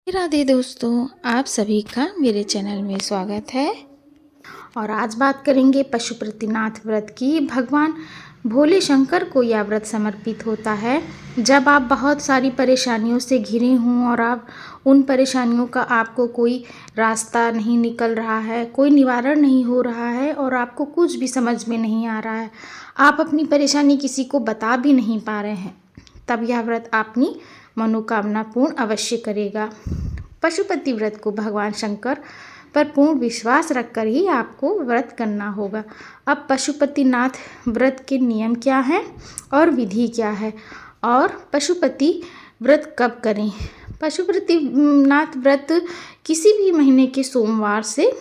राधे दोस्तों, आप सभी का मेरे चैनल में स्वागत है। और आज बात करेंगे पशुपतिनाथ व्रत की। भगवान भोले शंकर को यह व्रत समर्पित होता है जब आप बहुत सारी परेशानियों से घिरे हों और आप उन परेशानियों का आपको कोई रास्ता नहीं निकल रहा है, कोई निवारण नहीं हो रहा है और आपको कुछ भी समझ में नहीं आ रहा है, आप अपनी परेशानी किसी को बता भी नहीं पा रहे हैं, तब यह व्रत अपनी मनोकामना पूर्ण अवश्य करेगा। पशुपति व्रत को भगवान शंकर पर पूर्ण विश्वास रखकर ही आपको व्रत करना होगा। अब पशुपतिनाथ व्रत के नियम क्या हैं और विधि क्या है और पशुपति व्रत कब करें। पशुपतिनाथ व्रत किसी भी महीने के सोमवार से,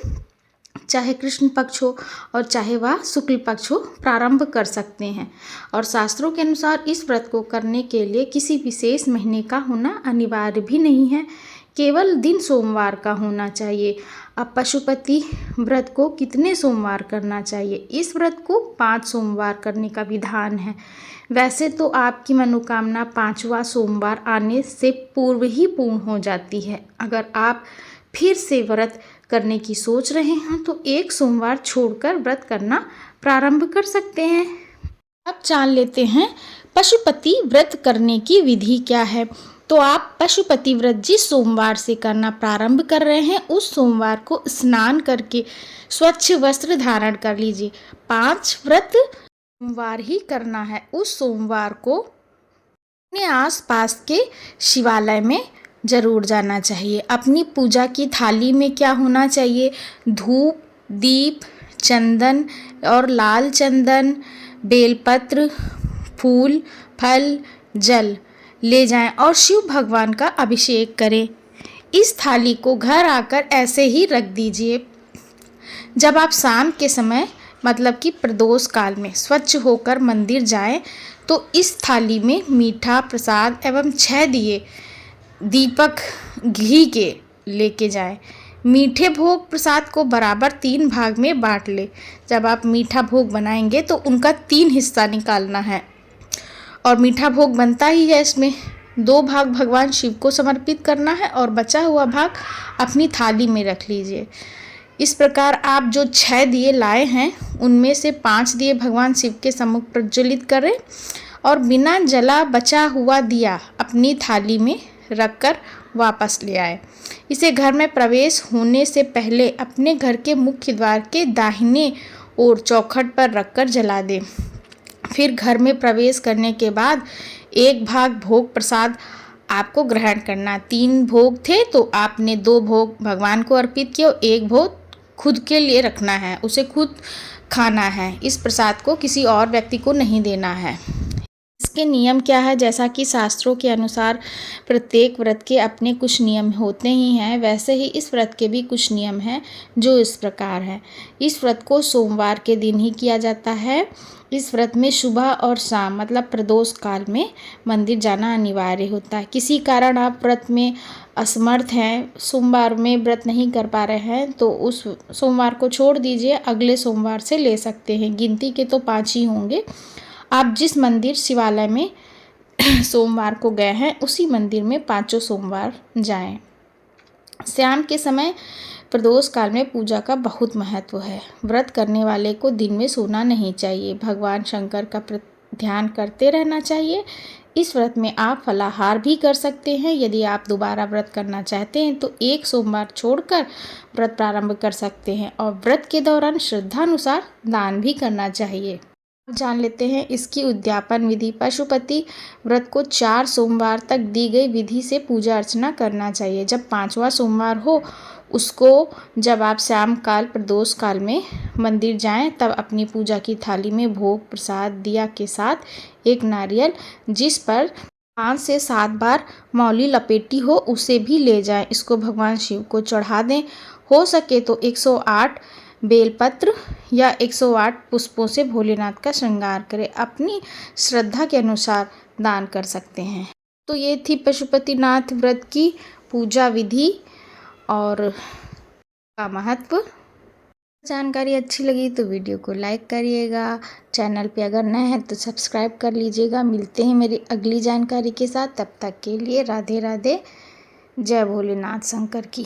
चाहे कृष्ण पक्ष हो और चाहे वह शुक्ल पक्ष हो, प्रारंभ कर सकते हैं। और शास्त्रों के अनुसार इस व्रत को करने के लिए किसी विशेष महीने का होना अनिवार्य भी नहीं है, केवल दिन सोमवार का होना चाहिए। अब पशुपति व्रत को कितने सोमवार करना चाहिए? इस व्रत को 5 सोमवार करने का विधान है। वैसे तो आपकी मनोकामना 5वां सोमवार आने से पूर्व ही पूर्ण हो जाती है। अगर आप फिर से व्रत करने की सोच रहे हैं तो एक सोमवार छोड़कर व्रत करना प्रारंभ कर सकते हैं। अब जान लेते हैं पशुपति व्रत करने की विधि क्या है। तो आप पशुपति व्रत जिस सोमवार से करना प्रारंभ कर रहे हैं उस सोमवार को स्नान करके स्वच्छ वस्त्र धारण कर लीजिए। 5 व्रत सोमवार ही करना है। उस सोमवार को अपने आसपास के शिवालय में जरूर जाना चाहिए। अपनी पूजा की थाली में क्या होना चाहिए? धूप, दीप, चंदन और लाल चंदन, बेलपत्र, फूल, फल, जल ले जाएं और शिव भगवान का अभिषेक करें। इस थाली को घर आकर ऐसे ही रख दीजिए। जब आप शाम के समय मतलब कि प्रदोष काल में स्वच्छ होकर मंदिर जाएं तो इस थाली में मीठा प्रसाद एवं 6 दिए दीपक घी के लेके जाएं। मीठे भोग प्रसाद को बराबर 3 भाग में बांट ले। जब आप मीठा भोग बनाएंगे तो उनका 3 हिस्सा निकालना है और मीठा भोग बनता ही है, इसमें 2 भाग भगवान शिव को समर्पित करना है और बचा हुआ भाग अपनी थाली में रख लीजिए। इस प्रकार आप जो 6 दिए लाए हैं उनमें से 5 दिए भगवान शिव के सम्मुख प्रज्वलित करें और बिना जला बचा हुआ दिया अपनी थाली में रखकर वापस ले आए। इसे घर में प्रवेश होने से पहले अपने घर के मुख्य द्वार के दाहिने ओर चौखट पर रखकर जला दें। फिर घर में प्रवेश करने के बाद 1 भाग भोग प्रसाद आपको ग्रहण करना। 3 भोग थे तो आपने 2 भोग भगवान को अर्पित किए और 1 भोग खुद के लिए रखना है, उसे खुद खाना है। इस प्रसाद को किसी और व्यक्ति को नहीं देना है। इसके नियम क्या है? जैसा कि शास्त्रों के अनुसार प्रत्येक व्रत के अपने कुछ नियम होते ही हैं, वैसे ही इस व्रत के भी कुछ नियम हैं जो इस प्रकार हैं। इस व्रत को सोमवार के दिन ही किया जाता है। इस व्रत में सुबह और शाम मतलब प्रदोष काल में मंदिर जाना अनिवार्य होता है। किसी कारण आप व्रत में असमर्थ हैं, सोमवार में व्रत नहीं कर पा रहे हैं तो उस सोमवार को छोड़ दीजिए, अगले सोमवार से ले सकते हैं। गिनती के तो 5 ही होंगे। आप जिस मंदिर शिवालय में सोमवार को गए हैं उसी मंदिर में 5 सोमवार जाएं। शाम के समय प्रदोष काल में पूजा का बहुत महत्व है। व्रत करने वाले को दिन में सोना नहीं चाहिए, भगवान शंकर का ध्यान करते रहना चाहिए। इस व्रत में आप फलाहार भी कर सकते हैं। यदि आप दोबारा व्रत करना चाहते हैं तो 1 सोमवार छोड़कर व्रत प्रारंभ कर सकते हैं और व्रत के दौरान श्रद्धानुसार दान भी करना चाहिए। जान लेते हैं इसकी उद्यापन विधि। पशुपति व्रत को 4 सोमवार तक दी गई विधि से पूजा अर्चना करना चाहिए। जब 5वां सोमवार हो उसको जब आप शाम काल प्रदोष काल में मंदिर जाएं तब अपनी पूजा की थाली में भोग प्रसाद दिया के साथ 1 नारियल जिस पर 5 से 7 बार मौली लपेटी हो उसे भी ले जाएं। इसको भगवान शिव को चढ़ा दें। हो सके तो 108 बेलपत्र या 108 पुष्पों से भोलेनाथ का श्रृंगार करें। अपनी श्रद्धा के अनुसार दान कर सकते हैं। तो ये थी पशुपतिनाथ व्रत की पूजा विधि और का महत्व। जानकारी अच्छी लगी तो वीडियो को लाइक करिएगा। चैनल पे अगर नए हैं तो सब्सक्राइब कर लीजिएगा। मिलते हैं मेरी अगली जानकारी के साथ, तब तक के लिए राधे राधे। जय भोलेनाथ शंकर की।